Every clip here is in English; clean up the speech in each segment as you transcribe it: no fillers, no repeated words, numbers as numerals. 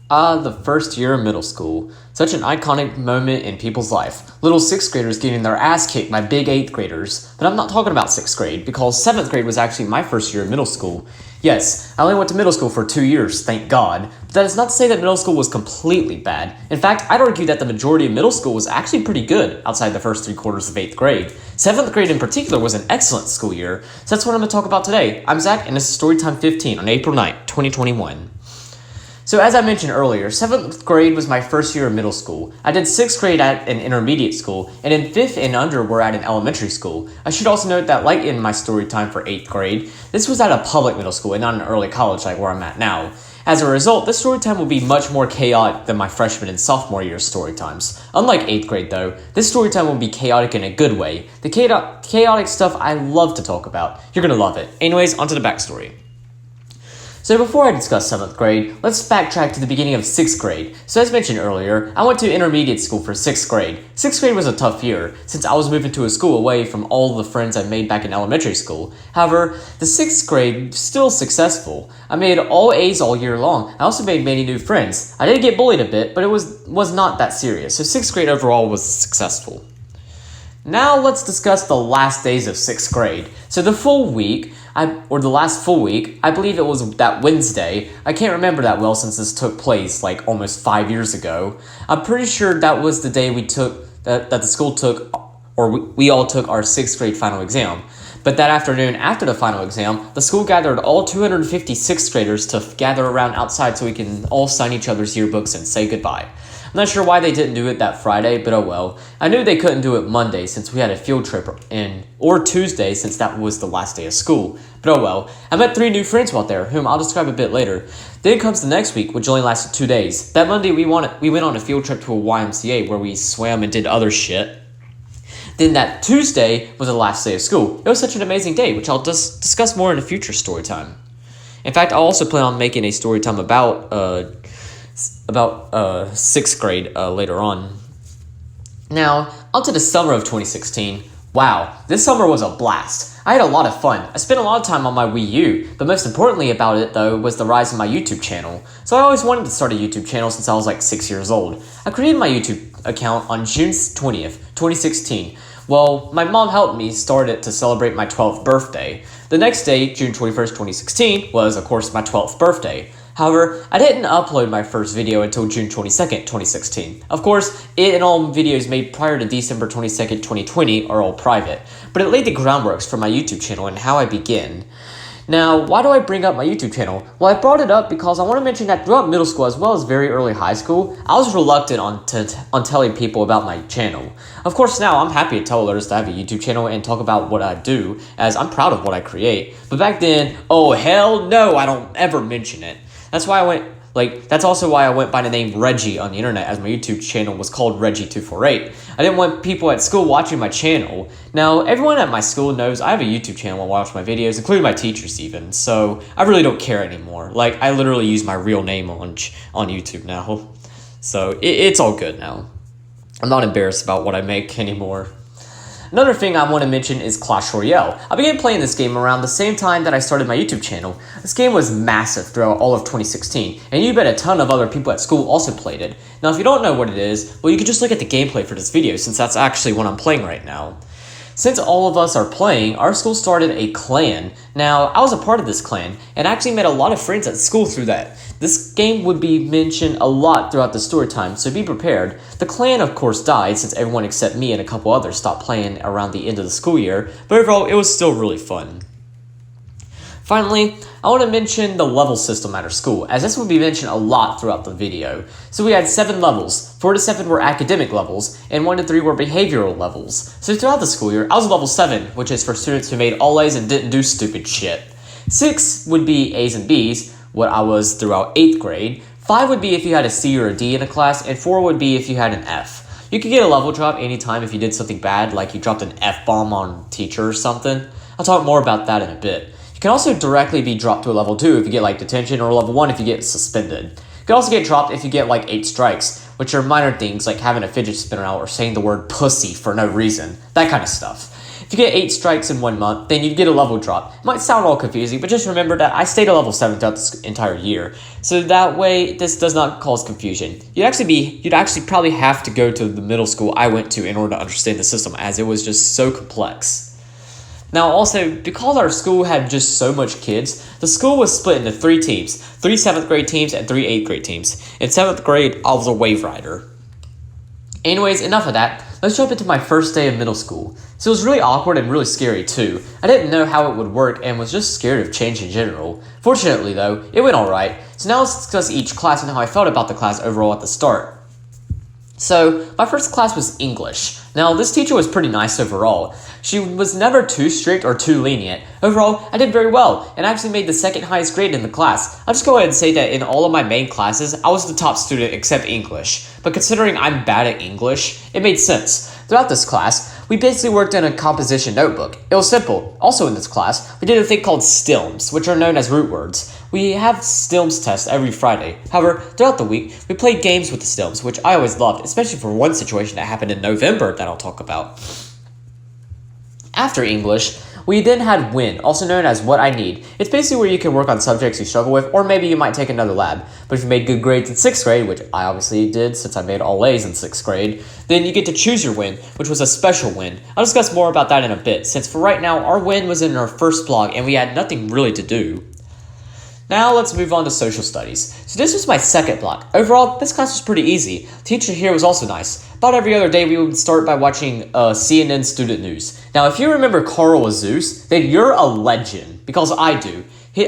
The first year of middle school. Such an iconic moment in people's life. Little 6th graders getting their ass kicked by big 8th graders. But I'm not talking about 6th grade, because 7th grade was actually my first year of middle school. Yes, I only went to middle school for 2 years, thank God. But that is not to say that middle school was completely bad. In fact, I'd argue that the majority of middle school was actually pretty good outside the first 3 quarters of 8th grade. 7th grade in particular was an excellent school year. So that's what I'm going to talk about today. I'm Zach, and this is Storytime 15 on April 9th, 2021. So as I mentioned earlier, 7th grade was my first year of middle school. I did 6th grade at an intermediate school, and in 5th and under were at an elementary school. I should also note that, like in my story time for 8th grade, this was at a public middle school and not an early college like where I'm at now. As a result, this story time will be much more chaotic than my freshman and sophomore year story times. Unlike 8th grade though, this story time will be chaotic in a good way. The chaotic stuff I love to talk about. You're gonna love it. Anyways, onto the backstory. So before I discuss 7th grade, let's backtrack to the beginning of 6th grade. So as mentioned earlier, I went to intermediate school for 6th grade. 6th grade was a tough year, since I was moving to a school away from all the friends I made back in elementary school. However, the 6th grade was still successful. I made all A's all year long. I also made many new friends. I did get bullied a bit, but it was not that serious, so 6th grade overall was successful. Now let's discuss the last days of 6th grade. So the last full week, I believe it was that Wednesday. I can't remember that well since this took place like almost 5 years ago. I'm pretty sure that was the day that the school took, or we all took our 6th grade final exam. But that afternoon after the final exam, the school gathered all 250 6th graders to gather around outside so we can all sign each other's yearbooks and say goodbye. I'm not sure why they didn't do it that Friday, but oh well. I knew they couldn't do it Monday since we had a field trip, or Tuesday since that was the last day of school. But oh well. I met 3 new friends out there, whom I'll describe a bit later. Then comes the next week, which only lasted 2 days. That Monday we went on a field trip to a YMCA where we swam and did other shit. Then that Tuesday was the last day of school. It was such an amazing day, which I'll discuss more in a future story time. In fact, I'll also plan on making a story time about 6th grade later on. Now, onto the summer of 2016. Wow, this summer was a blast. I had a lot of fun. I spent a lot of time on my Wii U, but most importantly about it though was the rise of my YouTube channel. So I always wanted to start a YouTube channel since I was like 6 years old. I created my YouTube account on June 20th, 2016. Well, my mom helped me start it to celebrate my 12th birthday. The next day, June 21st, 2016, was of course my 12th birthday. However, I didn't upload my first video until June 22nd, 2016. Of course, it and all videos made prior to December 22nd, 2020 are all private, but it laid the groundworks for my YouTube channel and how I begin. Now, why do I bring up my YouTube channel? Well, I brought it up because I want to mention that throughout middle school as well as very early high school, I was reluctant on telling people about my channel. Of course, now I'm happy to tell others to have a YouTube channel and talk about what I do, as I'm proud of what I create. But back then, oh hell no, I don't ever mention it. That's also why I went by the name Reggie on the internet, as my YouTube channel was called Reggie248. I didn't want people at school watching my channel. Now, everyone at my school knows I have a YouTube channel and watch my videos, including my teachers even, so I really don't care anymore. Like, I literally use my real name on YouTube now. So, it's all good now. I'm not embarrassed about what I make anymore. Another thing I want to mention is Clash Royale. I began playing this game around the same time that I started my YouTube channel. This game was massive throughout all of 2016, and you bet a ton of other people at school also played it. Now if you don't know what it is, well you can just look at the gameplay for this video since that's actually what I'm playing right now. Since all of us are playing, our school started a clan. Now, I was a part of this clan, and actually made a lot of friends at school through that. This game would be mentioned a lot throughout the story time, so be prepared. The clan, of course, died since everyone except me and a couple others stopped playing around the end of the school year, but overall, it was still really fun. Finally, I want to mention the level system at our school, as this will be mentioned a lot throughout the video. So we had 7 levels. 4 to 7 were academic levels, and 1 to 3 were behavioral levels. So throughout the school year, I was level 7, which is for students who made all A's and didn't do stupid shit. 6 would be A's and B's, what I was throughout 8th grade. 5 would be if you had a C or a D in a class, and 4 would be if you had an F. You could get a level drop anytime if you did something bad, like you dropped an F-bomb on a teacher or something. I'll talk more about that in a bit. You can also directly be dropped to a level 2 if you get like detention, or level 1 if you get suspended. You can also get dropped if you get like 8 strikes, which are minor things like having a fidget spinner out or saying the word pussy for no reason, that kind of stuff. If you get 8 strikes in 1 month, then you'd get a level drop. It might sound all confusing, but just remember that I stayed at level 7 throughout this entire year. So that way, this does not cause confusion. You'd actually probably have to go to the middle school I went to in order to understand the system, as it was just so complex. Now also, because our school had just so much kids, the school was split into 3 teams, 3 7th grade teams and 3 8th grade teams. In 7th grade, I was a wave rider. Anyways, enough of that. Let's jump into my first day of middle school. So it was really awkward and really scary too. I didn't know how it would work and was just scared of change in general. Fortunately though, it went alright. So now let's discuss each class and how I felt about the class overall at the start. So, my first class was English. Now, this teacher was pretty nice overall. She was never too strict or too lenient. Overall, I did very well, and I actually made the 2nd highest grade in the class. I'll just go ahead and say that in all of my main classes, I was the top student except English. But considering I'm bad at English, it made sense. Throughout this class, we basically worked in a composition notebook. It was simple. Also in this class, we did a thing called stilms, which are known as root words. We have stilms tests every Friday. However, throughout the week, we played games with the stilms, which I always loved, especially for one situation that happened in November that I'll talk about. After English, we then had WIN, also known as What I Need. It's basically where you can work on subjects you struggle with, or maybe you might take another lab. But if you made good grades in 6th grade, which I obviously did since I made all A's in 6th grade, then you get to choose your WIN, which was a special WIN. I'll discuss more about that in a bit, since for right now, our WIN was in our first block and we had nothing really to do. Now let's move on to social studies. So this was my 2nd block. Overall, this class was pretty easy. The teacher here was also nice. About every other day, we would start by watching CNN student news. Now, if you remember Carl Azus, then you're a legend, because I do.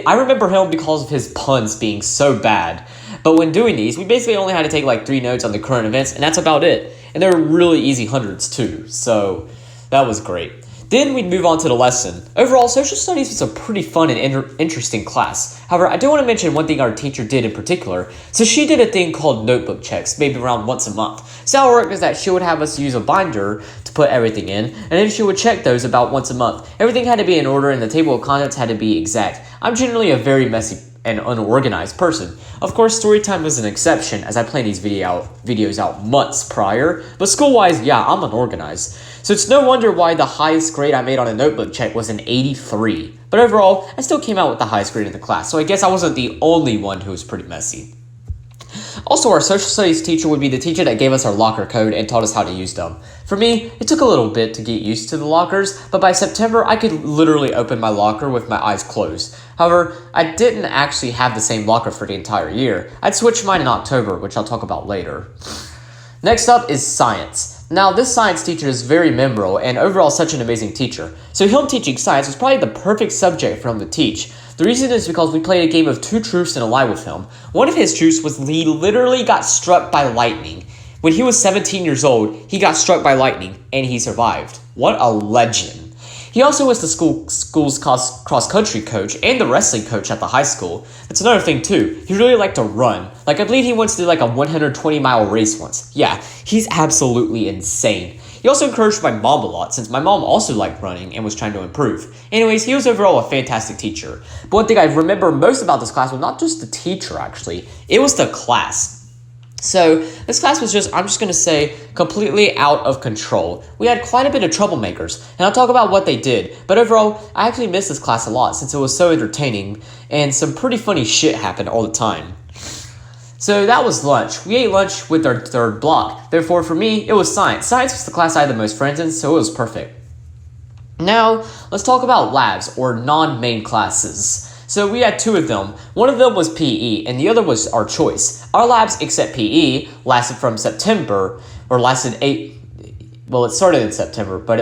I remember him because of his puns being so bad. But when doing these, we basically only had to take like 3 notes on the current events, and that's about it. And they were really easy hundreds too, so that was great. Then we'd move on to the lesson. Overall, social studies was a pretty fun and interesting class. However, I do want to mention one thing our teacher did in particular. So she did a thing called notebook checks, maybe around once a month. So how it worked is that she would have us use a binder to put everything in, and then she would check those about once a month. Everything had to be in order and the table of contents had to be exact. I'm generally a very messy and unorganized person. Of course, Storytime was an exception as I planned these videos out months prior, but school-wise, yeah, I'm unorganized. So it's no wonder why the highest grade I made on a notebook check was an 83. But overall, I still came out with the highest grade in the class, so I guess I wasn't the only one who was pretty messy. Also, our social studies teacher would be the teacher that gave us our locker code and taught us how to use them. For me, it took a little bit to get used to the lockers, but by September, I could literally open my locker with my eyes closed. However, I didn't actually have the same locker for the entire year. I'd switched mine in October, which I'll talk about later. Next up is science. Now, this science teacher is very memorable and overall such an amazing teacher. So him teaching science was probably the perfect subject for him to teach. The reason is because we played a game of 2 truths and a lie with him. One of his truths was he literally got struck by lightning. When he was 17 years old, he got struck by lightning and he survived. What a legend. He also was the school's cross-country coach and the wrestling coach at the high school. That's another thing too. He really liked to run. Like, I believe he once did like a 120-mile race once. Yeah, he's absolutely insane. He also encouraged my mom a lot, since my mom also liked running and was trying to improve. Anyways, he was overall a fantastic teacher. But one thing I remember most about this class was not just the teacher, actually. It was the class. So, this class was I'm just going to say, completely out of control. We had quite a bit of troublemakers, and I'll talk about what they did. But overall, I actually missed this class a lot since it was so entertaining, and some pretty funny shit happened all the time. So that was lunch. We ate lunch with our 3rd block. Therefore, for me, it was science. Science was the class I had the most friends in, so it was perfect. Now, let's talk about labs, or non-main classes. So we had 2 of them. One of them was PE, and the other was our choice. Our labs, except PE, lasted from September, or lasted 8... Well, it started in September, but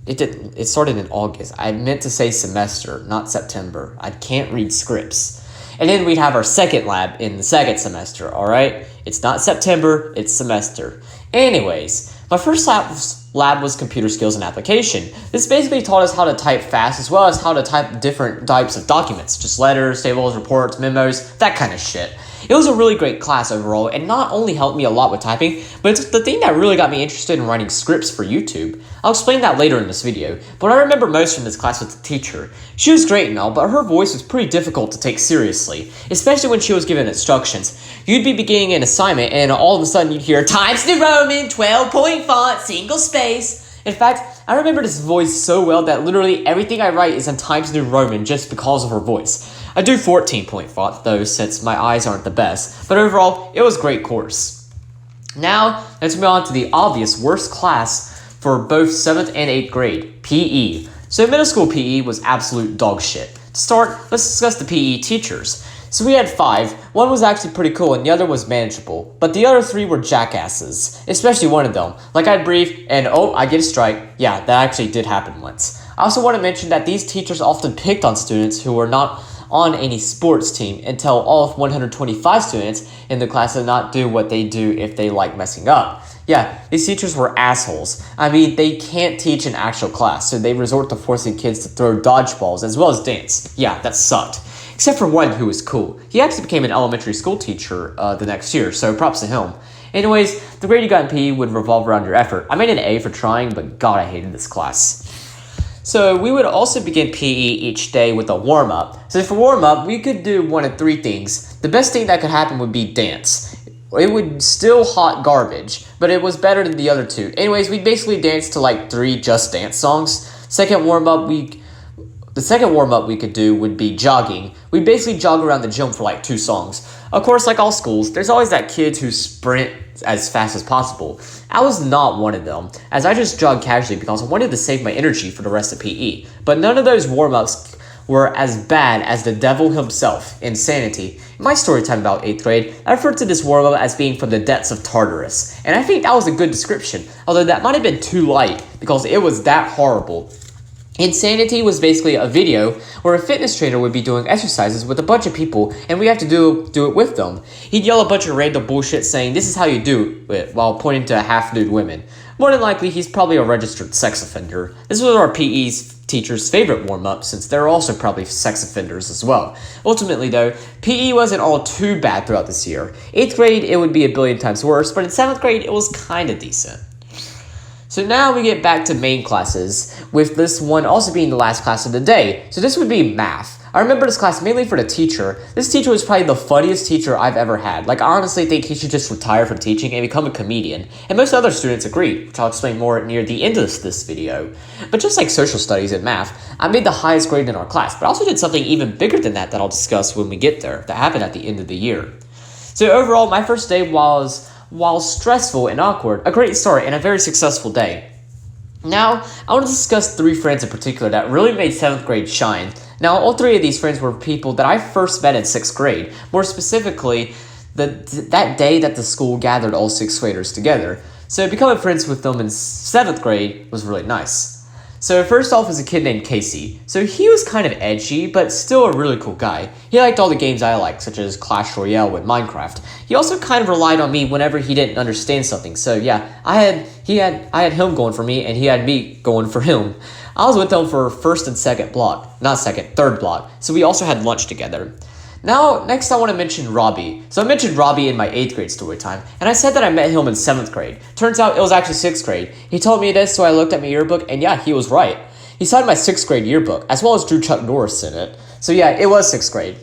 it didn't. It started in August. I meant to say semester, not September. I can't read scripts. And then we'd have our 2nd lab in the 2nd semester, alright? It's not September, it's semester. Anyways, my first lab was computer skills and application. This basically taught us how to type fast as well as how to type different types of documents, just letters, tables, reports, memos, that kind of shit. It was a really great class overall, and not only helped me a lot with typing, but it's the thing that really got me interested in writing scripts for YouTube. I'll explain that later in this video, but what I remember most from this class was the teacher. She was great and all, but her voice was pretty difficult to take seriously, especially when she was given instructions. You'd be beginning an assignment, and all of a sudden you'd hear, Times New Roman, 12-point font, single space, In fact, I remember this voice so well that literally everything I write is in Times New Roman just because of her voice. I do 14-point font though, since my eyes aren't the best, but overall, it was a great course. Now, let's move on to the obvious worst class for both 7th and 8th grade, PE. So middle school PE was absolute dog shit. To start, let's discuss the PE teachers. So we had 5, one was actually pretty cool and the other was manageable, but the other 3 were jackasses, especially one of them. Like I'd brief and oh, I get a strike. Yeah, that actually did happen once. I also want to mention that these teachers often picked on students who were not on any sports team and tell all of 125 students in the class to not do what they do if they like messing up. Yeah, these teachers were assholes. I mean, they can't teach an actual class, so they resort to forcing kids to throw dodgeballs as well as dance. Yeah, that sucked. Except for one who was cool. He actually became an elementary school teacher the next year, so props to him. Anyways, the grade you got in PE would revolve around your effort. I made an A for trying, but God, I hated this class. So we would also begin PE each day with a warm-up. So for warm-up, we could do one of 3 things. The best thing that could happen would be dance. It would still hot garbage, but it was better than the other 2. Anyways, we basically danced to like 3 Just Dance songs. The second warm-up we could do would be jogging. We'd basically jog around the gym for like 2 songs. Of course, like all schools, there's always that kid who sprint as fast as possible. I was not one of them, as I just jogged casually because I wanted to save my energy for the rest of PE. But none of those warm-ups were as bad as the devil himself, Insanity. In my story time about 8th grade, I referred to this warm-up as being from the depths of Tartarus, and I think that was a good description, although that might have been too light because it was that horrible. Insanity was basically a video where a fitness trainer would be doing exercises with a bunch of people and we have to do it with them. He'd yell a bunch of random bullshit saying, "This is how you do it," while pointing to half-nude women. More than likely, he's probably a registered sex offender. This was our PE teacher's favorite warm-up since they're also probably sex offenders as well. Ultimately though, PE wasn't all too bad throughout this year. 8th grade, it would be a billion times worse, but in 7th grade, it was kinda decent. So now we get back to main classes, with this one also being the last class of the day. So this would be math. I remember this class mainly for the teacher. This teacher was probably the funniest teacher I've ever had. Like, I honestly think he should just retire from teaching and become a comedian. And most other students agreed, which I'll explain more near the end of this video. But just like social studies and math, I made the highest grade in our class, but I also did something even bigger than that I'll discuss when we get there, that happened at the end of the year. So overall, my first day was, while stressful and awkward, a great start and a very successful day. Now, I want to discuss 3 friends in particular that really made 7th grade shine. Now, all 3 of these friends were people that I first met in 6th grade. More specifically, that day that the school gathered all 6th graders together. So becoming friends with them in 7th grade was really nice. So first off is a kid named Casey. So he was kind of edgy, but still a really cool guy. He liked all the games I like, such as Clash Royale and Minecraft. He also kind of relied on me whenever he didn't understand something. So yeah, I had him going for me, and he had me going for him. I was with him for third block. So we also had lunch together. Now, next I want to mention Robbie. So I mentioned Robbie in my 8th grade story time, and I said that I met him in 7th grade. Turns out it was actually 6th grade. He told me this, so I looked at my yearbook, and yeah, he was right. He signed my 6th grade yearbook, as well as drew Chuck Norris in it. So yeah, it was 6th grade.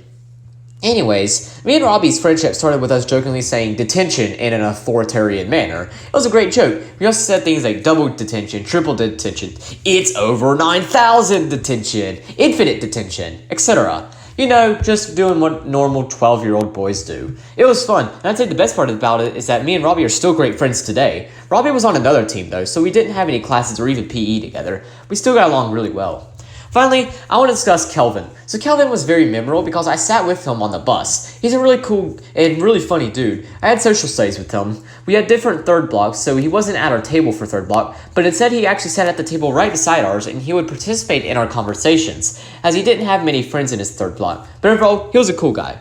Anyways, me and Robbie's friendship started with us jokingly saying detention in an authoritarian manner. It was a great joke. We also said things like double detention, triple detention, it's over 9,000 detention, infinite detention, etc. You know, just doing what normal 12-year-old boys do. It was fun, and I'd say the best part about it is that me and Robbie are still great friends today. Robbie was on another team though, so we didn't have any classes or even PE together. We still got along really well. Finally, I want to discuss Kelvin. So Kelvin was very memorable because I sat with him on the bus. He's a really cool and really funny dude. I had social studies with him. We had different third blocks, so he wasn't at our table for third block, but instead he actually sat at the table right beside ours and he would participate in our conversations, as he didn't have many friends in his third block. But overall, he was a cool guy.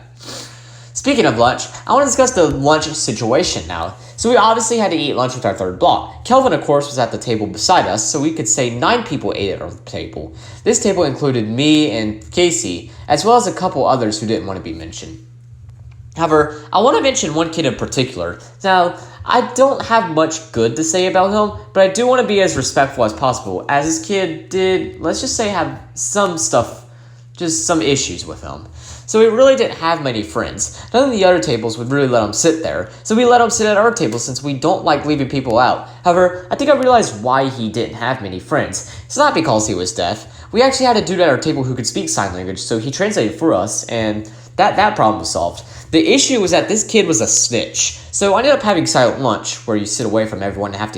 Speaking of lunch, I want to discuss the lunch situation now. So we obviously had to eat lunch with our third block. Kelvin, of course, was at the table beside us, so we could say 9 people ate at our table. This table included me and Casey, as well as a couple others who didn't want to be mentioned. However, I want to mention one kid in particular. Now, I don't have much good to say about him, but I do want to be as respectful as possible, as this kid did, let's just say, have some stuff, just some issues with him. so he really didn't have many friends. None of the other tables would really let him sit there, so we let him sit at our table since we don't like leaving people out. However, I think I realized why he didn't have many friends. It's not because he was deaf. We actually had a dude at our table who could speak sign language, so he translated for us, and that problem was solved. The issue was that this kid was a snitch, so I ended up having silent lunch, where you sit away from everyone and have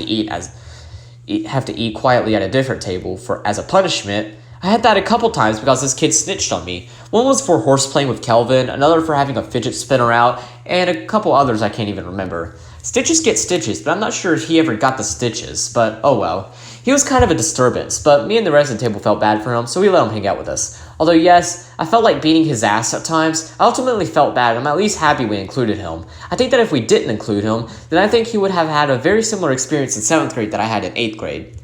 to eat quietly at a different table as a punishment. I had that a couple times because this kid snitched on me. One was for horse playing with Kelvin, another for having a fidget spinner out, and a couple others I can't even remember. Stitches get stitches, but I'm not sure if he ever got the stitches, but oh well. He was kind of a disturbance, but me and the rest of the table felt bad for him, so we let him hang out with us. Although yes, I felt like beating his ass at times, I ultimately felt bad, and I'm at least happy we included him. I think that if we didn't include him, then I think he would have had a very similar experience in 7th grade that I had in 8th grade.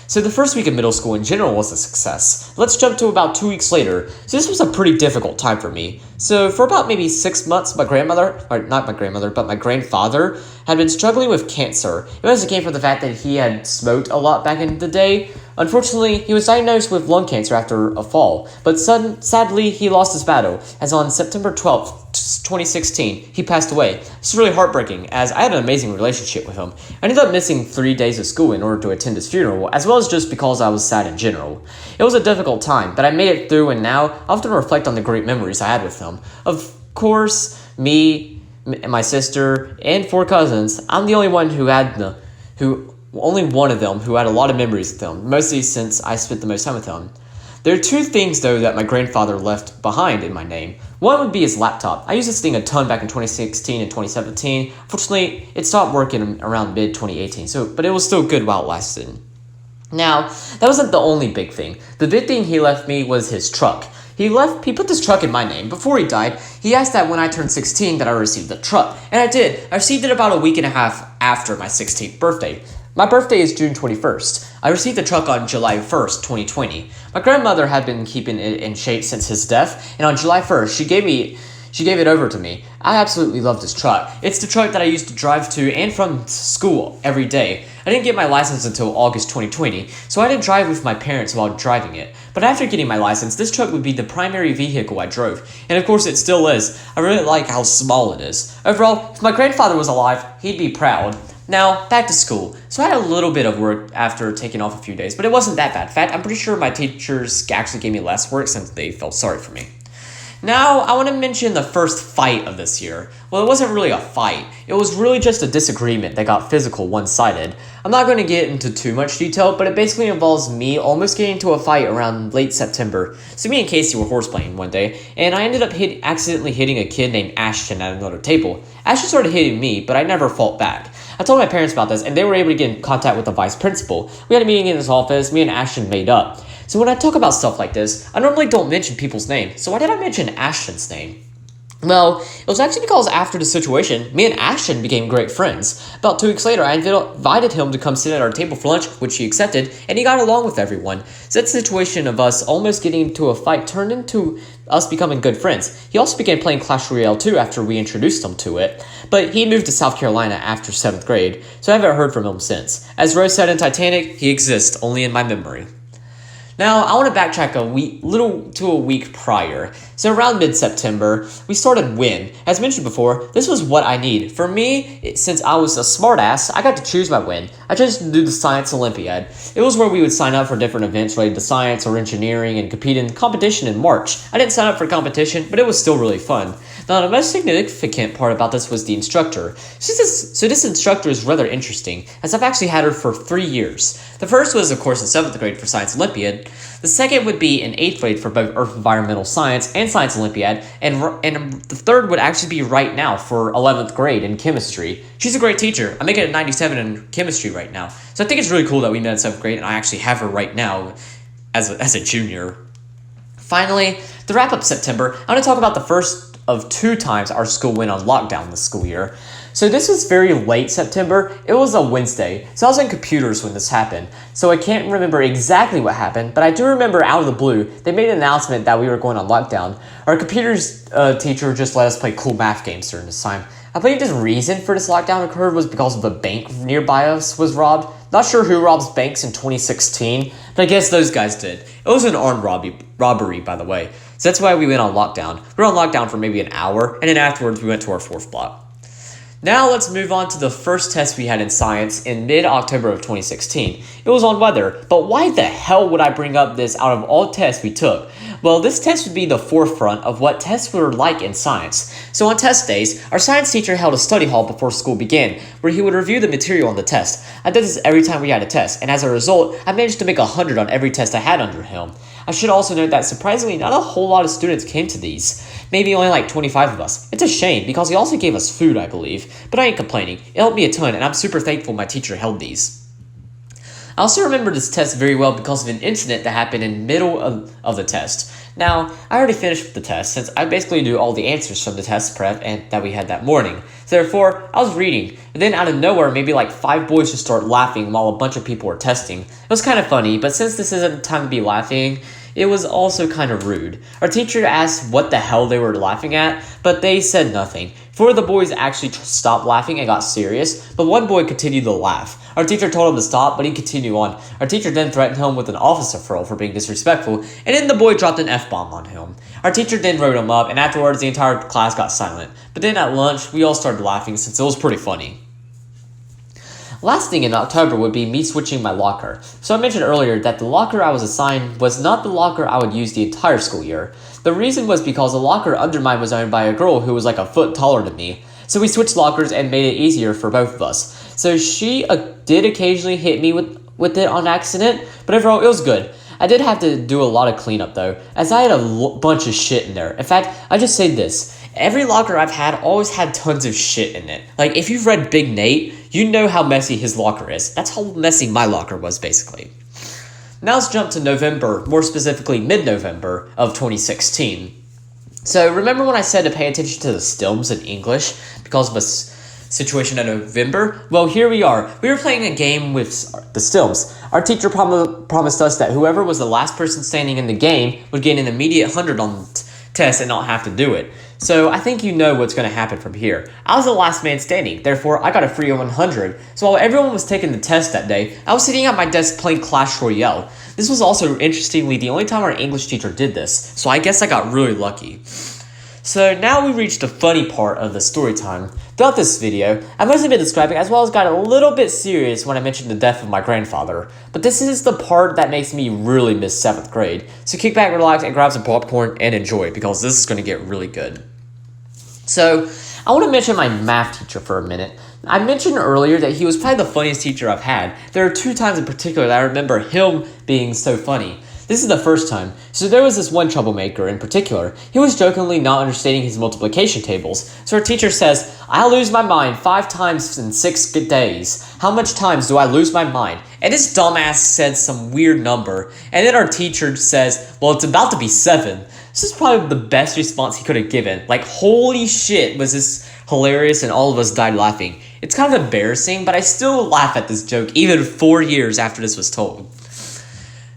So the first week of middle school in general was a success. Let's jump to about 2 weeks later. So this was a pretty difficult time for me. So for about maybe 6 months, my grandfather had been struggling with cancer. It mostly came from the fact that he had smoked a lot back in the day. Unfortunately, he was diagnosed with lung cancer after a fall, but sadly, he lost his battle, as on September 12th, 2016, he passed away. It's really heartbreaking, as I had an amazing relationship with him. I ended up missing 3 days of school in order to attend his funeral, as well as just because I was sad in general. It was a difficult time, but I made it through, and now I often reflect on the great memories I had with him. Of course, me, my sister, and 4 cousins, I'm the only one only one of them who had a lot of memories with him, mostly since I spent the most time with him. There are 2 things, though, that my grandfather left behind in my name. One would be his laptop. I used this thing a ton back in 2016 and 2017. Fortunately, it stopped working around mid-2018, but it was still good while it lasted. Now, that wasn't the only big thing. The big thing he left me was his truck. He put this truck in my name. Before he died, he asked that when I turned 16 that I received the truck. And I did. I received it about a week and a half after my 16th birthday. My birthday is June 21st. I received the truck on July 1st, 2020. My grandmother had been keeping it in shape since his death, and on July 1st, she gave it over to me. I absolutely love this truck. It's the truck that I used to drive to and from school every day. I didn't get my license until August 2020, so I didn't drive with my parents while driving it. But after getting my license, this truck would be the primary vehicle I drove. And of course it still is. I really like how small it is. Overall, if my grandfather was alive, he'd be proud. Now, back to school. So I had a little bit of work after taking off a few days, but it wasn't that bad. In fact, I'm pretty sure my teachers actually gave me less work since they felt sorry for me. Now, I want to mention the first fight of this year. Well, it wasn't really a fight. It was really just a disagreement that got physical one-sided. I'm not going to get into too much detail, but it basically involves me almost getting into a fight around late September. So me and Casey were horseplaying one day, and I ended up accidentally hitting a kid named Ashton at another table. Ashton started hitting me, but I never fought back. I told my parents about this, and they were able to get in contact with the vice principal. We had a meeting in his office. Me and Ashton made up. So when I talk about stuff like this, I normally don't mention people's names. So why did I mention Ashton's name? Well, it was actually because after the situation, me and Ashton became great friends. About 2 weeks later, I invited him to come sit at our table for lunch, which he accepted, and he got along with everyone. So that situation of us almost getting into a fight turned into us becoming good friends. He also began playing Clash Royale too after we introduced him to it, but he moved to South Carolina after 7th grade, so I haven't heard from him since. As Rose said in Titanic, he exists only in my memory. Now, I want to backtrack a week prior. So around mid-September, we started WIN. As mentioned before, this was what I need. For me, since I was a smartass, I got to choose my WIN. I chose to do the Science Olympiad. It was where we would sign up for different events related to science or engineering and compete in competition in March. I didn't sign up for competition, but it was still really fun. Now, the most significant part about this was the instructor. So this instructor is rather interesting, as I've actually had her for 3 years. The first was, of course, in 7th grade for Science Olympiad. The second would be in 8th grade for both Earth Environmental Science and Science Olympiad, and the third would actually be right now for 11th grade in chemistry. She's a great teacher. I'm making a 97 in chemistry right now. So I think it's really cool that we met in 7th grade, and I actually have her right now as a junior. Finally, to wrap up September, I want to talk about the first of 2 times our school went on lockdown this school year. So this was very late September. It was a Wednesday, so I was in computers when this happened. So I can't remember exactly what happened, but I do remember out of the blue, they made an announcement that we were going on lockdown. Our computers teacher just let us play cool math games during this time. I believe the reason for this lockdown occurred was because of the bank nearby us was robbed. Not sure who robs banks in 2016, but I guess those guys did. It was an armed robbery, by the way. So that's why we went on lockdown. We were on lockdown for maybe an hour, and then afterwards we went to our fourth block. Now let's move on to the first test we had in science in mid-October of 2016. It was on weather, but why the hell would I bring up this out of all tests we took? Well, this test would be the forefront of what tests were like in science. So on test days, our science teacher held a study hall before school began, where he would review the material on the test. I did this every time we had a test, and as a result, I managed to make 100 on every test I had under him. I should also note that surprisingly, not a whole lot of students came to these. Maybe only like 25 of us. It's a shame, because he also gave us food, I believe. But I ain't complaining. It helped me a ton, and I'm super thankful my teacher held these. I also remember this test very well because of an incident that happened in the middle of the test. Now, I already finished the test since I basically knew all the answers from the test prep and that we had that morning. So therefore, I was reading, and then out of nowhere, maybe like 5 boys just start laughing while a bunch of people were testing. It was kind of funny, but since this isn't the time to be laughing, it was also kind of rude. Our teacher asked what the hell they were laughing at, but they said nothing. 4 of the boys actually stopped laughing and got serious, but one boy continued to laugh. Our teacher told him to stop, but he continued on. Our teacher then threatened him with an office referral for being disrespectful, and then the boy dropped an F-bomb on him. Our teacher then wrote him up, and afterwards the entire class got silent. But then at lunch, we all started laughing since it was pretty funny. Last thing in October would be me switching my locker. So I mentioned earlier that the locker I was assigned was not the locker I would use the entire school year. The reason was because the locker under mine was owned by a girl who was like a foot taller than me. So we switched lockers and made it easier for both of us. So she did occasionally hit me with it on accident, but overall it was good. I did have to do a lot of cleanup though, as I had a bunch of shit in there. In fact, I just say this. Every locker I've had always had tons of shit in it. Like, if you've read Big Nate, you know how messy his locker is. That's how messy my locker was, basically. Now let's jump to November, more specifically mid-November of 2016. So, remember when I said to pay attention to the stilms in English because of a situation in November? Well, here we are. We were playing a game with the stilms. Our teacher promised us that whoever was the last person standing in the game would get an immediate 100 on the test and not have to do it. So I think you know what's going to happen from here. I was the last man standing, therefore I got a free 100. So while everyone was taking the test that day, I was sitting at my desk playing Clash Royale. This was also, interestingly, the only time our English teacher did this, so I guess I got really lucky. So now we reached the funny part of the story time. Throughout this video, I've mostly been describing as well as got a little bit serious when I mentioned the death of my grandfather. But this is the part that makes me really miss 7th grade. So kick back, relax, and grab some popcorn and enjoy because this is going to get really good. So, I want to mention my math teacher for a minute. I mentioned earlier that he was probably the funniest teacher I've had. There are 2 times in particular that I remember him being so funny. This is the first time. So there was this one troublemaker in particular. He was jokingly not understanding his multiplication tables. So our teacher says, "I lose my mind 5 times in 6 days. How much times do I lose my mind?" And this dumbass said some weird number. And then our teacher says, "Well, it's about to be 7. This is probably the best response he could have given. Like, holy shit, was this hilarious, and all of us died laughing. It's kind of embarrassing, but I still laugh at this joke even 4 years after this was told.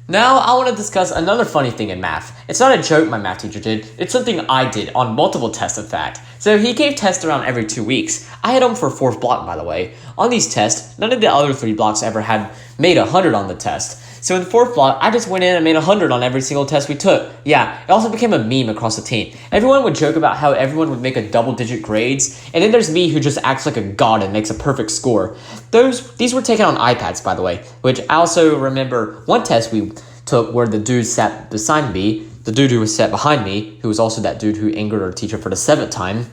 Now, I want to discuss another funny thing in math. It's not a joke my math teacher did, it's something I did on multiple tests in fact. So he gave tests around every 2 weeks. I had them for 4th block, by the way. On these tests, none of the other 3 blocks ever had made 100 on the test. So in the 4th block, I just went in and made 100 on every single test we took. Yeah, it also became a meme across the team. Everyone would joke about how everyone would make a double-digit grades, and then there's me who just acts like a god and makes a perfect score. These were taken on iPads, by the way, which I also remember one test we took where the dude sat beside me, the dude who was sat behind me, who was also that dude who angered our teacher for the 7th time,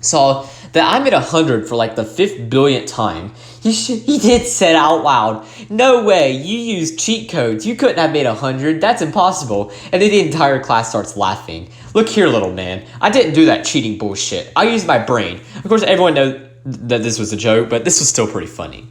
saw that I made 100 for like the 5th billionth time. He did say out loud, "No way, you used cheat codes. You couldn't have made 100. That's impossible." And then the entire class starts laughing. "Look here, little man. I didn't do that cheating bullshit. I used my brain." Of course, everyone knows that this was a joke, but this was still pretty funny.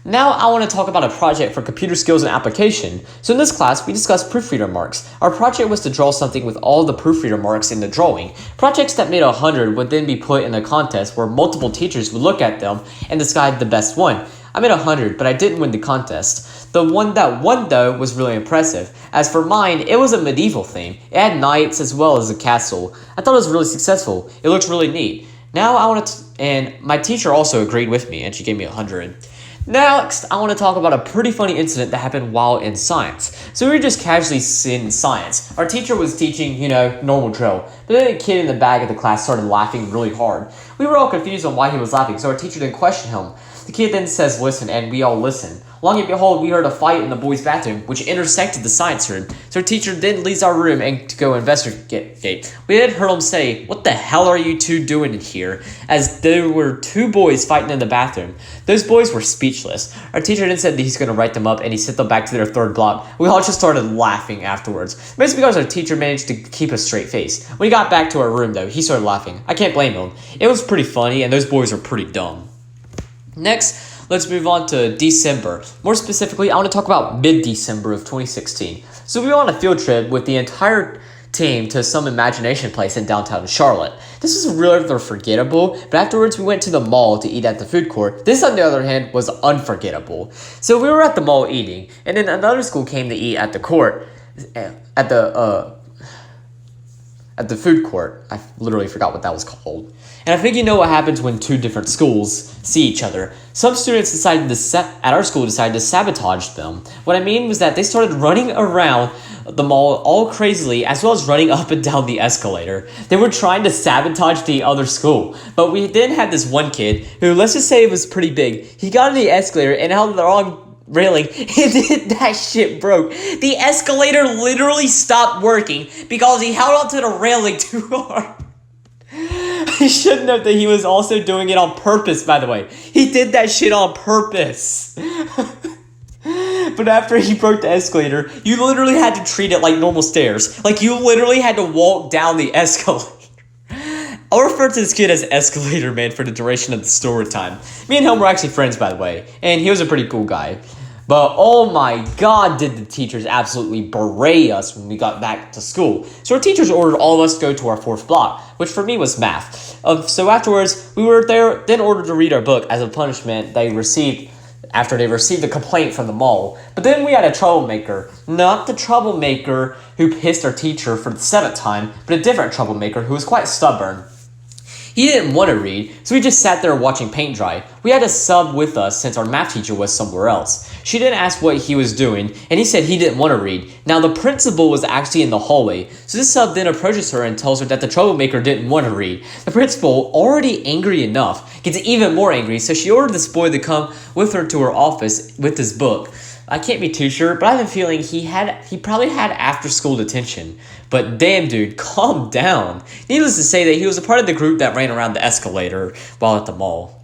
Now I want to talk about a project for computer skills and application. So in this class, we discussed proofreader marks. Our project was to draw something with all the proofreader marks in the drawing. Projects that made 100 would then be put in a contest where multiple teachers would look at them and decide the best one. I made 100, but I didn't win the contest. The one that won, though, was really impressive. As for mine, it was a medieval theme. It had knights as well as a castle. I thought it was really successful. It looked really neat. Now I want to, and my teacher also agreed with me, and she gave me 100. Next, I want to talk about a pretty funny incident that happened while in science. So we were just casually in science. Our teacher was teaching, normal drill. But then a kid in the back of the class started laughing really hard. We were all confused on why he was laughing, so our teacher didn't question him. The kid then says, "Listen," and we all listen. Long and behold, we heard a fight in the boys' bathroom, which intersected the science room. So our teacher then leaves our room and to go investigate. We then heard him say, "What the hell are you two doing in here?" As there were two boys fighting in the bathroom. Those boys were speechless. Our teacher then said that he's going to write them up and he sent them back to their third block. We all just started laughing afterwards. Mostly because our teacher managed to keep a straight face. When he got back to our room though, he started laughing. I can't blame him. It was pretty funny and those boys were pretty dumb. Next, let's move on to December. More specifically, I want to talk about mid-December of 2016. So we were on a field trip with the entire team to some imagination place in downtown Charlotte. This was rather forgettable, but afterwards we went to the mall to eat at the food court. This, on the other hand, was unforgettable. So we were at the mall eating, and then another school came to eat at the court, at the food court. I literally forgot what that was called. And I think you know what happens when two different schools see each other. Some students at our school decided to sabotage them. What I mean was that they started running around the mall all crazily, as well as running up and down the escalator. They were trying to sabotage the other school. But we then had this one kid who, let's just say, was pretty big. He got on the escalator and held the wrong railing, and that shit broke. The escalator literally stopped working because he held onto the railing too hard. He should note that he was also doing it on purpose, by the way. He did that shit on purpose. But after he broke the escalator, you literally had to treat it like normal stairs. Like, you literally had to walk down the escalator. I'll refer to this kid as Escalator Man for the duration of the story time. Me and him were actually friends, by the way, and he was a pretty cool guy. But oh my god, did the teachers absolutely berate us when we got back to school. So our teachers ordered all of us to go to our fourth block, which for me was math. So afterwards, we were then ordered to read our book as a punishment after they received a complaint from the mall. But then we had a troublemaker. Not the troublemaker who pissed our teacher for the 7th time, but a different troublemaker who was quite stubborn. He didn't want to read, so we just sat there watching paint dry. We had a sub with us since our math teacher was somewhere else. She didn't ask what he was doing, and he said he didn't want to read. Now, the principal was actually in the hallway, so this sub then approaches her and tells her that the troublemaker didn't want to read. The principal, already angry enough, gets even more angry, so she ordered this boy to come with her to her office with his book. I can't be too sure, but I have a feeling he probably had after-school detention. But damn, dude, calm down. Needless to say that he was a part of the group that ran around the escalator while at the mall.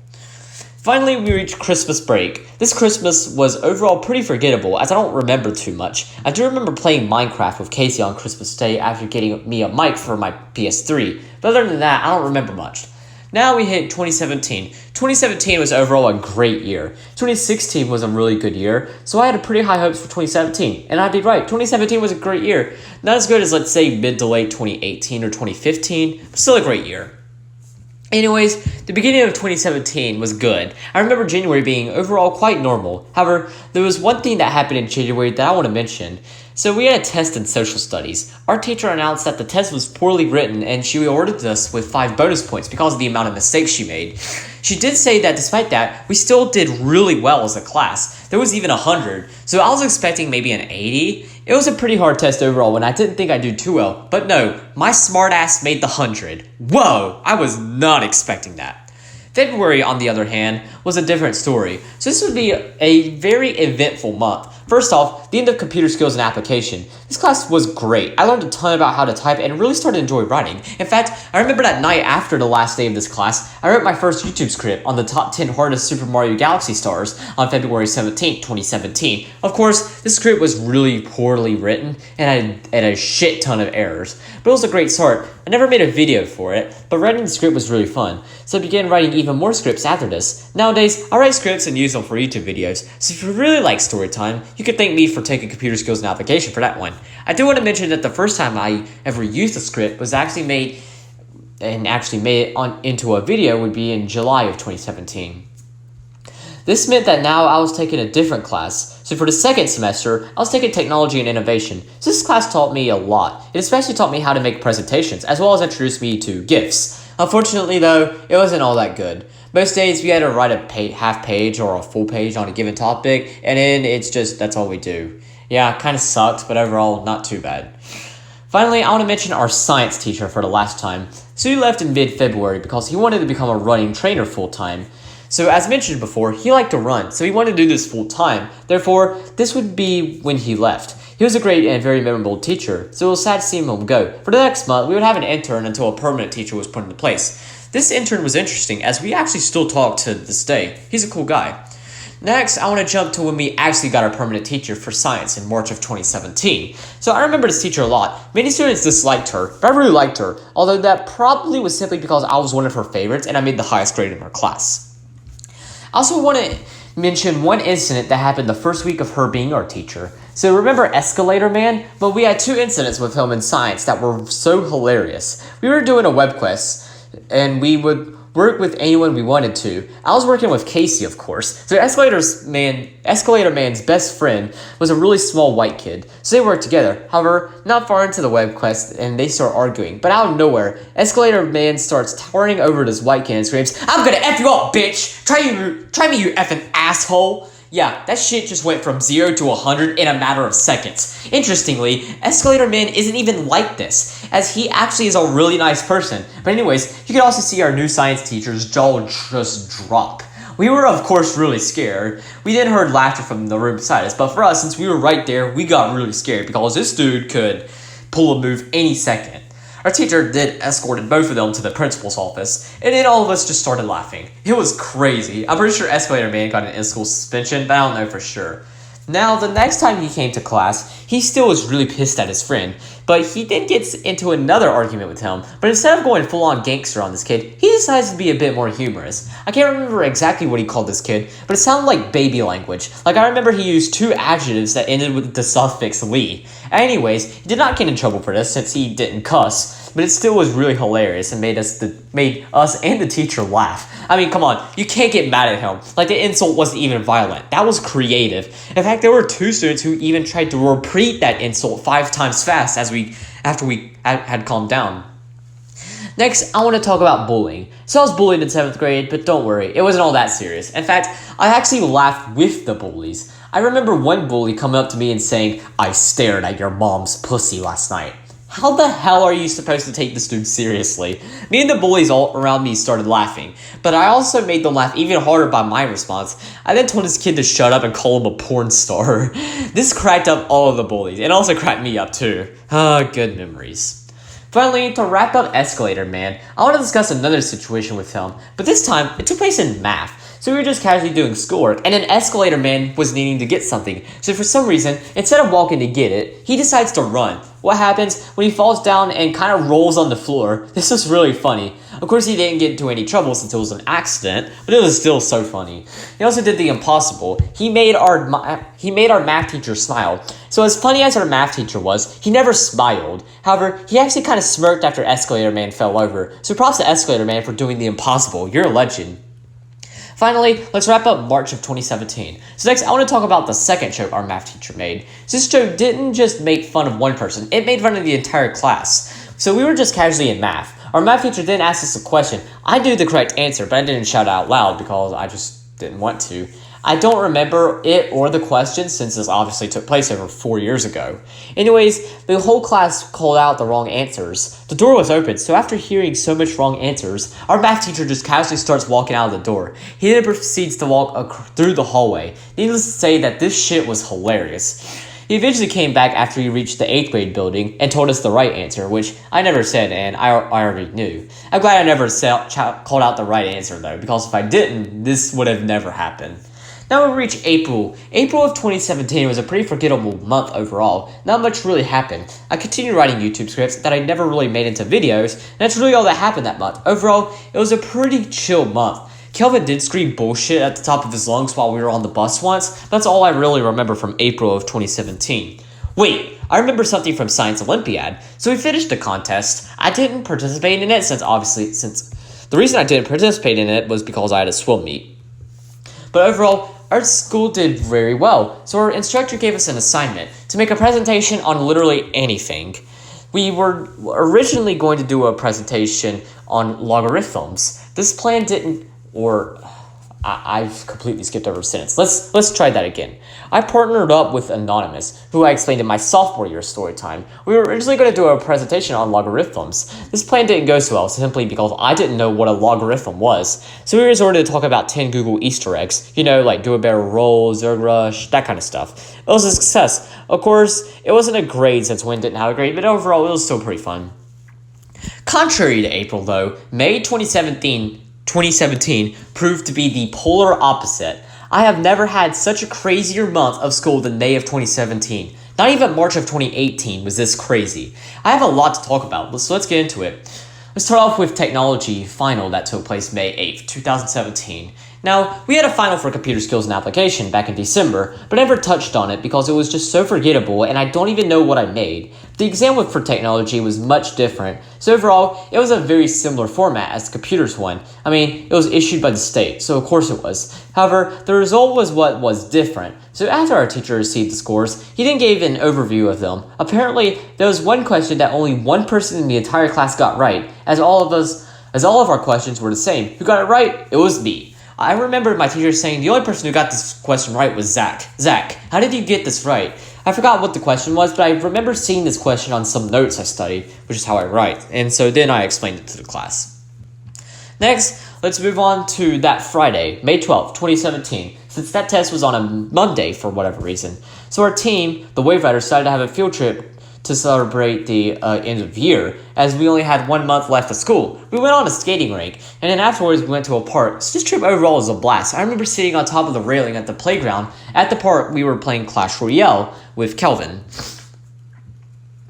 Finally, we reached Christmas break. This Christmas was overall pretty forgettable, as I don't remember too much. I do remember playing Minecraft with Casey on Christmas Day after getting me a mic for my PS3, but other than that, I don't remember much. Now we hit 2017. 2017 was overall a great year. 2016 was a really good year, so I had pretty high hopes for 2017. And I'd be right, 2017 was a great year. Not as good as, let's say, mid to late 2018 or 2015, but still a great year. Anyways, the beginning of 2017 was good. I remember January being overall quite normal. However, there was one thing that happened in January that I want to mention. So we had a test in social studies. Our teacher announced that the test was poorly written and she awarded us with 5 bonus points because of the amount of mistakes she made. She did say that despite that, we still did really well as a class. There was even 100, so I was expecting maybe an 80. It was a pretty hard test overall and I didn't think I'd do too well, but no, my smart ass made the 100. Whoa, I was not expecting that. February, on the other hand, was a different story. So this would be a very eventful month. First off, the end of computer skills and application. This class was great. I learned a ton about how to type and really started to enjoy writing. In fact, I remember that night after the last day of this class, I wrote my first YouTube script on the top 10 hardest Super Mario Galaxy stars on February 17, 2017. Of course, this script was really poorly written and had a shit ton of errors, but it was a great start. I never made a video for it, but writing the script was really fun, so I began writing even more scripts after this. Nowadays, I write scripts and use them for YouTube videos, so if you really like Storytime, you can thank me for taking computer skills and application for that one. I do want to mention that the first time I ever used a script was actually made it into a video would be in July of 2017. This meant that now I was taking a different class. So for the second semester, I was taking technology and innovation. So this class taught me a lot. It especially taught me how to make presentations, as well as introduced me to GIFs. Unfortunately though, it wasn't all that good. Most days we had to write a half page or a full page on a given topic, and then that's all we do. Yeah, kind of sucks, but overall, not too bad. Finally, I want to mention our science teacher for the last time. So he left in mid-February because he wanted to become a running trainer full-time. So as mentioned before, he liked to run, so he wanted to do this full-time. Therefore, this would be when he left. He was a great and very memorable teacher, so it was sad to see him go. For the next month, we would have an intern until a permanent teacher was put into place. This intern was interesting, as we actually still talk to this day. He's a cool guy. Next, I want to jump to when we actually got our permanent teacher for science in March of 2017. So I remember this teacher a lot. Many students disliked her, but I really liked her, although that probably was simply because I was one of her favorites and I made the highest grade in her class. I also want to mention one incident that happened the first week of her being our teacher. So remember Escalator Man? But we had two incidents with him in science that were so hilarious. We were doing a web quest, and we would work with anyone we wanted to. I was working with Casey, of course. So Escalator Man's best friend was a really small white kid. So they worked together. However, not far into the web quest, and they start arguing. But out of nowhere, Escalator Man starts towering over this white kid and screams, "I'm gonna F you up, bitch! Try me, you effing asshole!" Yeah, that shit just went from 0 to 100 in a matter of seconds. Interestingly, Escalator Man isn't even like this, as he actually is a really nice person. But anyways, you can also see our new science teacher's jaw just drop. We were, of course, really scared. We then heard laughter from the room beside us, but for us, since we were right there, we got really scared because this dude could pull a move any second. Our teacher then escorted both of them to the principal's office, and then all of us just started laughing. It was crazy. I'm pretty sure Escalator Man got an in-school suspension, but I don't know for sure. Now, the next time he came to class, he still was really pissed at his friend, but he then gets into another argument with him, but instead of going full-on gangster on this kid, he decides to be a bit more humorous. I can't remember exactly what he called this kid, but it sounded like baby language. Like, I remember he used two adjectives that ended with the suffix "ly". Anyways, he did not get in trouble for this since he didn't cuss, but it still was really hilarious and made us and the teacher laugh. I mean, come on, you can't get mad at him. Like, the insult wasn't even violent. That was creative. In fact, there were two students who even tried to repeat that insult 5 times fast after we had calmed down. Next, I want to talk about bullying. So I was bullied in 7th grade, but don't worry, it wasn't all that serious. In fact, I actually laughed with the bullies. I remember one bully coming up to me and saying, "I stared at your mom's pussy last night." How the hell are you supposed to take this dude seriously? Me and the bullies all around me started laughing, but I also made them laugh even harder by my response. I then told this kid to shut up and call him a porn star. This cracked up all of the bullies, and also cracked me up too. Good memories. Finally, to wrap up Escalator Man, I want to discuss another situation with him, but this time, it took place in math. So we were just casually doing schoolwork, and an Escalator Man was needing to get something. So for some reason, instead of walking to get it, he decides to run. What happens when he falls down and kind of rolls on the floor? This was really funny. Of course, he didn't get into any trouble since it was an accident, but it was still so funny. He also did the impossible. He made our math teacher smile. So as funny as our math teacher was, he never smiled. However, he actually kind of smirked after Escalator Man fell over. So props to Escalator Man for doing the impossible. You're a legend. Finally, let's wrap up March of 2017. So next, I want to talk about the second joke our math teacher made. So this joke didn't just make fun of one person, it made fun of the entire class. So we were just casually in math. Our math teacher then asked us a question. I knew the correct answer, but I didn't shout out loud because I just didn't want to. I don't remember it or the question since this obviously took place over 4 years ago. Anyways, the whole class called out the wrong answers. The door was open, so after hearing so much wrong answers, our math teacher just casually starts walking out of the door. He then proceeds to walk through the hallway. Needless to say that this shit was hilarious. He eventually came back after he reached the 8th grade building and told us the right answer, which I never said and I already knew. I'm glad I never called out the right answer though, because if I didn't, this would have never happened. Now we reach April. April of 2017 was a pretty forgettable month overall. Not much really happened. I continued writing YouTube scripts that I never really made into videos, and that's really all that happened that month. Overall, it was a pretty chill month. Kelvin did scream bullshit at the top of his lungs while we were on the bus once. That's all I really remember from April of 2017. Wait, I remember something from Science Olympiad. So we finished the contest. I didn't participate in it since the reason I didn't participate in it was because I had a swim meet. But overall, our school did very well, so our instructor gave us an assignment to make a presentation on literally anything. We were originally going to do a presentation on logarithms. This plan didn't or I've completely skipped over a sentence. Let's try that again. I partnered up with Anonymous, who I explained in my sophomore year story time. We were originally going to do a presentation on logarithms. This plan didn't go so well simply because I didn't know what a logarithm was. So we resorted to talk about 10 Google Easter eggs, like do a barrel roll, Zerg Rush, that kind of stuff. It was a success. Of course, it wasn't a grade since Wynn didn't have a grade, but overall it was still pretty fun. Contrary to April, though, May 2017 proved to be the polar opposite. I have never had such a crazier month of school than May of 2017. Not even March of 2018 was this crazy. I have a lot to talk about, so let's get into it. Let's start off with technology final that took place May 8th, 2017. Now, we had a final for computer skills and application back in December, but I never touched on it because it was just so forgettable and I don't even know what I made. The exam for technology was much different, so overall, it was a very similar format as the computers one. I mean, it was issued by the state, so of course it was. However, the result was what was different. So after our teacher received the scores, he then gave an overview of them. Apparently, there was one question that only one person in the entire class got right, as all of our questions were the same. Who got it right? It was me. I remember my teacher saying the only person who got this question right was Zach. Zach, how did you get this right? I forgot what the question was, but I remember seeing this question on some notes I studied, which is how I write. And so then I explained it to the class. Next, let's move on to that Friday, May 12th, 2017, since that test was on a Monday for whatever reason. So our team, the Wave Riders, decided to have a field trip to celebrate the end of the year, as we only had 1 month left of school. We went on a skating rink, and then afterwards we went to a park. So this trip overall was a blast. I remember sitting on top of the railing at the playground. At the park, we were playing Clash Royale with Kelvin.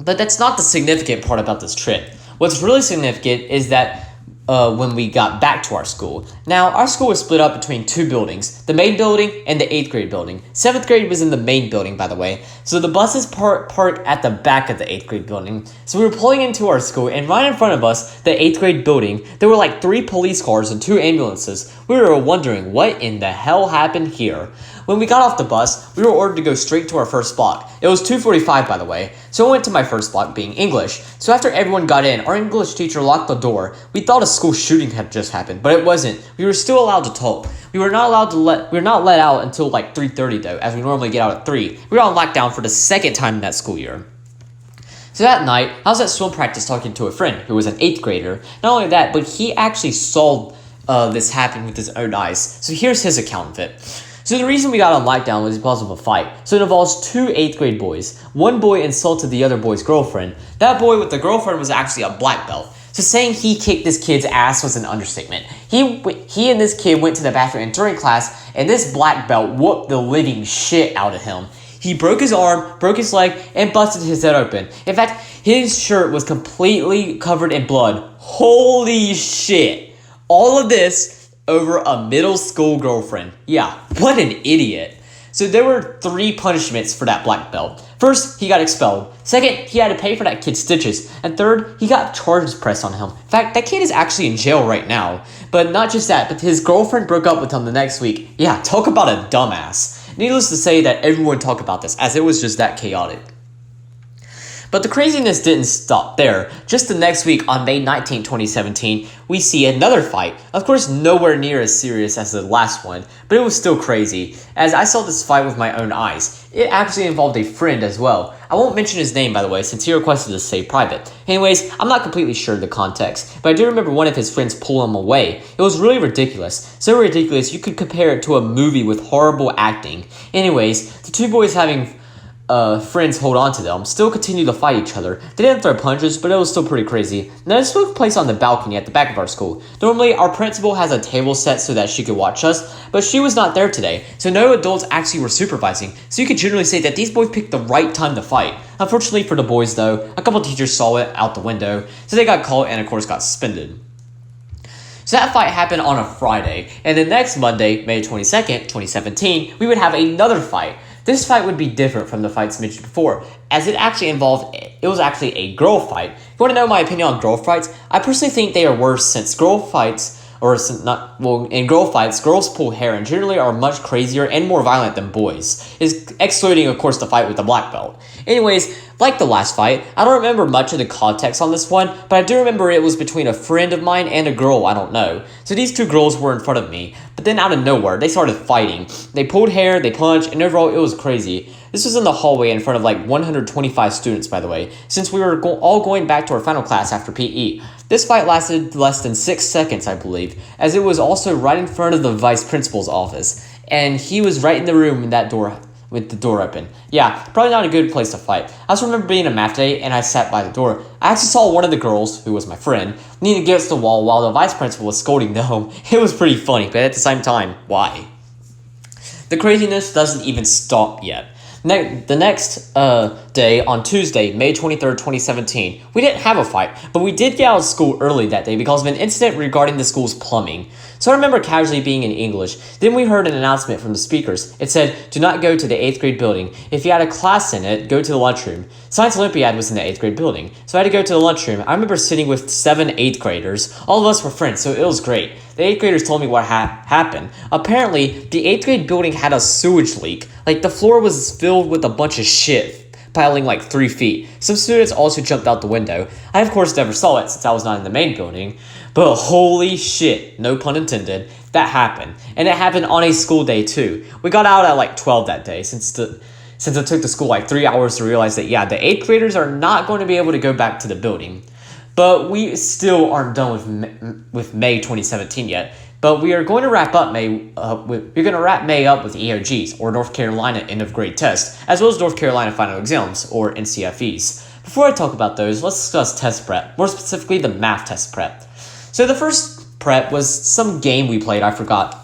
But that's not the significant part about this trip. What's really significant is that when we got back to our school. Now, our school was split up between 2 buildings, the main building and the 8th grade building. 7th grade was in the main building, by the way. So the buses park at the back of the 8th grade building. So we were pulling into our school, and right in front of us, the 8th grade building, there were like 3 police cars and 2 ambulances. We were wondering what in the hell happened here. When we got off the bus, we were ordered to go straight to our first block. It was 2:45, by the way, so I went to my first block, being English. So after everyone got in, our English teacher locked the door. We thought a school shooting had just happened, but it wasn't. We were still allowed to talk. We were not let out until like 3:30 though, as we normally get out at 3. We were on lockdown for the second time in that school year. So that night, I was at swim practice talking to a friend who was an 8th grader. Not only that, but he actually saw this happen with his own eyes. So here's his account of it. So the reason we got on lockdown was because of a fight. So it involves 2 8th grade boys. One boy insulted the other boy's girlfriend. That boy with the girlfriend was actually a black belt. So saying he kicked this kid's ass was an understatement. He and this kid went to the bathroom and during class, and this black belt whooped the living shit out of him. He broke his arm, broke his leg, and busted his head open. In fact, his shirt was completely covered in blood. Holy shit. All of this over a middle school girlfriend. Yeah, what an idiot. So there were 3 punishments for that black belt. First, he got expelled. Second, he had to pay for that kid's stitches. And third, he got charges pressed on him. In fact, that kid is actually in jail right now. But not just that, but his girlfriend broke up with him the next week. Yeah, talk about a dumbass. Needless to say that everyone talked about this, as it was just that chaotic. But the craziness didn't stop there. Just the next week, on May 19, 2017, we see another fight. Of course, nowhere near as serious as the last one, but it was still crazy, as I saw this fight with my own eyes. It actually involved a friend as well. I won't mention his name, by the way, since he requested to stay private. Anyways, I'm not completely sure of the context, but I do remember one of his friends pull him away. It was really ridiculous. So ridiculous, you could compare it to a movie with horrible acting. Anyways, the 2 boys having friends hold on to them, still continue to fight each other. They didn't throw punches, but it was still pretty crazy. Now, this took place on the balcony at the back of our school. Normally, our principal has a table set so that she could watch us, but she was not there today, so no adults actually were supervising, so you could generally say that these boys picked the right time to fight. Unfortunately for the boys, though, a couple teachers saw it out the window, so they got caught and, of course, got suspended. So that fight happened on a Friday, and the next Monday, May 22nd, 2017, we would have another fight. This fight would be different from the fights mentioned before, as it was actually a girl fight. If you want to know my opinion on girl fights, I personally think they are worse since girl fights not well, in girl fights, girls pull hair and generally are much crazier and more violent than boys, excluding, of course, the fight with the black belt. Anyways, like the last fight, I don't remember much of the context on this one, but I do remember it was between a friend of mine and a girl I don't know. So these two girls were in front of me, but then out of nowhere, they started fighting. They pulled hair, they punched, and overall, it was crazy. This was in the hallway in front of like 125 students, by the way, since we were all going back to our final class after PE. This fight lasted less than 6 seconds, I believe, as it was also right in front of the vice principal's office, and he was right in the room with the door open. Yeah, probably not a good place to fight. I also remember being a math day, and I sat by the door. I actually saw one of the girls, who was my friend, lean against the wall while the vice principal was scolding them. It was pretty funny, but at the same time, why? The craziness doesn't even stop yet. The next day, on Tuesday, May 23rd, 2017, we didn't have a fight, but we did get out of school early that day because of an incident regarding the school's plumbing. So I remember casually being in English. Then we heard an announcement from the speakers. It said, "Do not go to the 8th grade building. If you had a class in it, go to the lunchroom." Science Olympiad was in the 8th grade building, so I had to go to the lunchroom. I remember sitting with 7 8th graders. All of us were friends, so it was great. The 8th graders told me what happened. Apparently, the 8th grade building had a sewage leak. Like, the floor was filled with a bunch of shit, piling like 3 feet. Some students also jumped out the window. I, of course, never saw it since I was not in the main building. But holy shit, no pun intended, that happened. And it happened on a school day, too. We got out at like 12 that day, since it took the school like 3 hours to realize that, yeah, the 8th graders are not going to be able to go back to the building. But we still aren't done with May 2017 yet. But we are going to wrap up May with EOGs, or North Carolina end of grade test, as well as North Carolina final exams, or NCFEs. Before I talk about those, let's discuss test prep, more specifically the math test prep. So the first prep was some game we played, I forgot.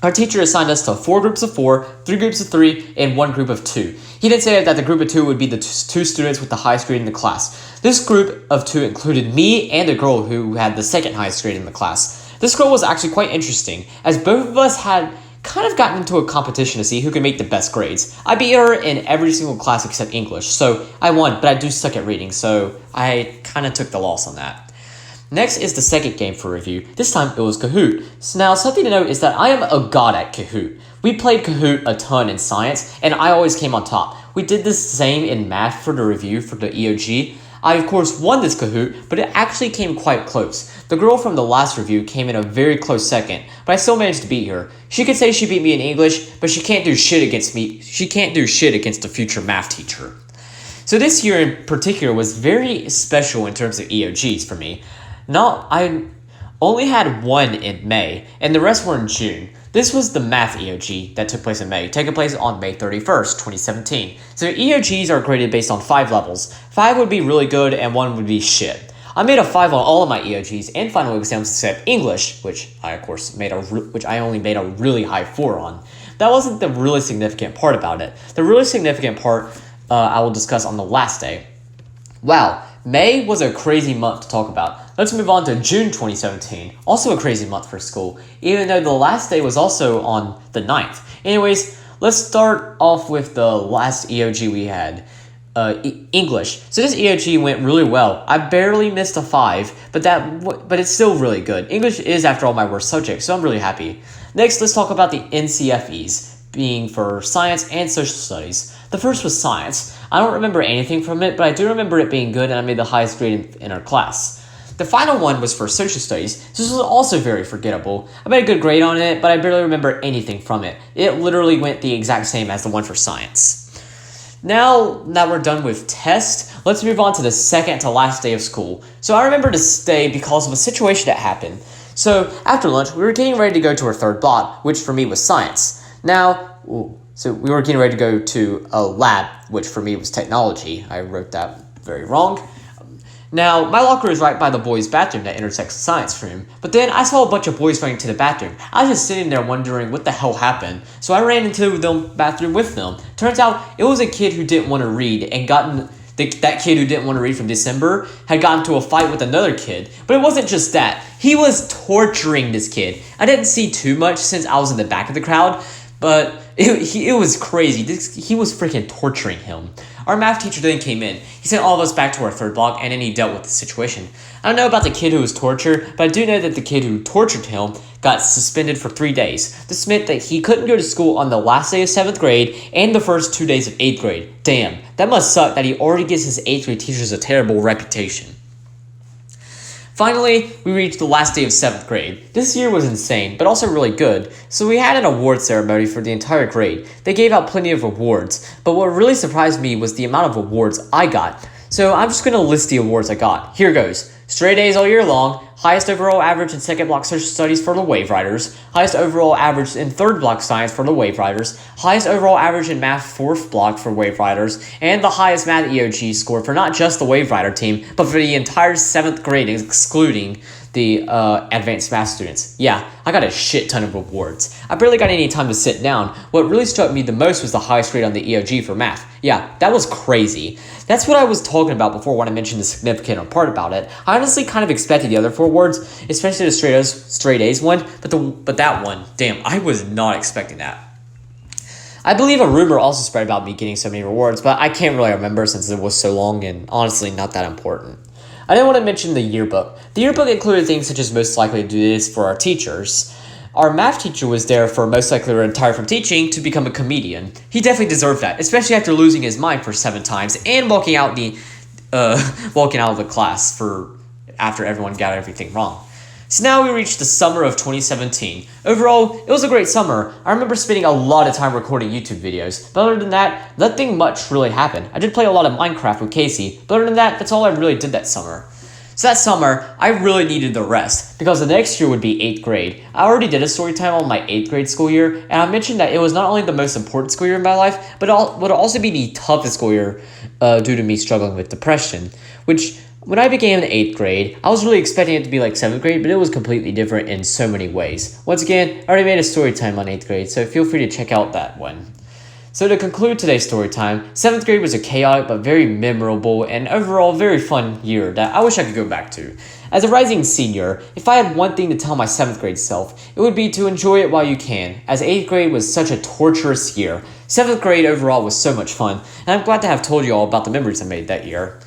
Our teacher assigned us to 4 groups of 4, 3 groups of 3, and 1 group of 2. He did say that the group of 2 would be the 2 students with the highest grade in the class. This group of 2 included me and a girl who had the second highest grade in the class. This girl was actually quite interesting, as both of us had kind of gotten into a competition to see who could make the best grades. I beat her in every single class except English, so I won, but I do suck at reading, so I kind of took the loss on that. Next is the second game for review. This time it was Kahoot. So now something to note is that I am a god at Kahoot. We played Kahoot a ton in science, and I always came on top. We did the same in math for the review for the EOG. I, of course, won this Kahoot, but it actually came quite close. The girl from the last review came in a very close second, but I still managed to beat her. She could say she beat me in English, but she can't do shit against me. She can't do shit against the future math teacher. So this year in particular was very special in terms of EOGs for me. I only had 1 in May, and the rest were in June. This was the math EOG that took place in May, taking place on May 31st, 2017. So EOGs are graded based on 5 levels. 5 would be really good, and 1 would be shit. I made a 5 on all of my EOGs and final exams except English, which I, of course, only made a really high 4 on. That wasn't the really significant part about it. The really significant part I will discuss on the last day. Wow, May was a crazy month to talk about. Let's move on to June 2017, also a crazy month for school, even though the last day was also on the 9th. Anyways, let's start off with the last EOG we had, English. So this EOG went really well. I barely missed a 5, but it's still really good. English is, after all, my worst subject, so I'm really happy. Next, let's talk about the NCFEs, being for science and social studies. The first was science. I don't remember anything from it, but I do remember it being good, and I made the highest grade in our class. The final one was for social studies. This was also very forgettable. I made a good grade on it, but I barely remember anything from it. It literally went the exact same as the one for science. Now that we're done with tests, let's move on to the second to last day of school. So I remember to stay because of a situation that happened. So after lunch, we were getting ready to go to our third block, which for me was science. So we were getting ready to go to a lab, which for me was technology. I wrote that very wrong. Now, my locker is right by the boys' bathroom that intersects the science room, but then I saw a bunch of boys running to the bathroom. I was just sitting there wondering what the hell happened, so I ran into the bathroom with them. Turns out, it was a kid who didn't want to read, and that kid who didn't want to read from December had gotten into a fight with another kid. But it wasn't just that. He was torturing this kid. I didn't see too much since I was in the back of the crowd, But it was crazy. He was freaking torturing him. Our math teacher then came in. He sent all of us back to our third block, and then he dealt with the situation. I don't know about the kid who was tortured, but I do know that the kid who tortured him got suspended for 3 days. This meant that he couldn't go to school on the last day of 7th grade and the first 2 days of 8th grade. Damn, that must suck that he already gives his 8th grade teachers a terrible reputation. Finally, we reached the last day of 7th grade. This year was insane, but also really good. So we had an award ceremony for the entire grade. They gave out plenty of awards, but what really surprised me was the amount of awards I got. So I'm just going to list the awards I got. Here goes. Straight A's all year long, highest overall average in second block social studies for the Wave Riders, highest overall average in third block science for the Wave Riders, highest overall average in math fourth block for Wave Riders, and the highest math EOG score for not just the Wave Rider team, but for the entire 7th grade, excluding the advanced math students. Yeah, I got a shit ton of awards. I barely got any time to sit down. What really struck me the most was the highest grade on the EOG for math. Yeah, that was crazy. That's what I was talking about before when I mentioned the significant part about it. I honestly kind of expected the other 4 awards, especially the straight A's one, but that one, damn, I was not expecting that. I believe a rumor also spread about me getting so many rewards, but I can't really remember since it was so long and honestly not that important. I didn't want to mention the yearbook. The yearbook included things such as most likely to do this for our teachers. Our math teacher was there for most likely to retire from teaching to become a comedian. He definitely deserved that, especially after losing his mind for 7 times and walking out of the class after everyone got everything wrong. So now we reached the summer of 2017. Overall, it was a great summer. I remember spending a lot of time recording YouTube videos, but other than that, nothing much really happened. I did play a lot of Minecraft with Casey, but other than that, that's all I really did that summer. So that summer, I really needed the rest, because the next year would be 8th grade. I already did a story time on my 8th grade school year, and I mentioned that it was not only the most important school year in my life, but it would also be the toughest school year due to me struggling with depression, which when I began in 8th grade, I was really expecting it to be like 7th grade, but it was completely different in so many ways. Once again, I already made a story time on 8th grade, so feel free to check out that one. So to conclude today's story time, 7th grade was a chaotic but very memorable and overall very fun year that I wish I could go back to. As a rising senior, if I had one thing to tell my 7th grade self, it would be to enjoy it while you can, as 8th grade was such a torturous year. 7th grade overall was so much fun, and I'm glad to have told you all about the memories I made that year.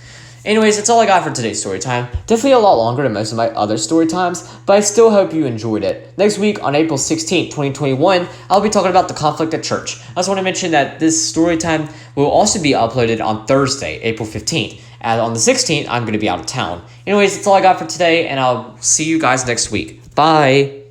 Anyways, that's all I got for today's story time. Definitely a lot longer than most of my other story times, but I still hope you enjoyed it. Next week, on April 16th, 2021, I'll be talking about the conflict at church. I just want to mention that this story time will also be uploaded on Thursday, April 15th. And on the 16th, I'm going to be out of town. Anyways, that's all I got for today, and I'll see you guys next week. Bye!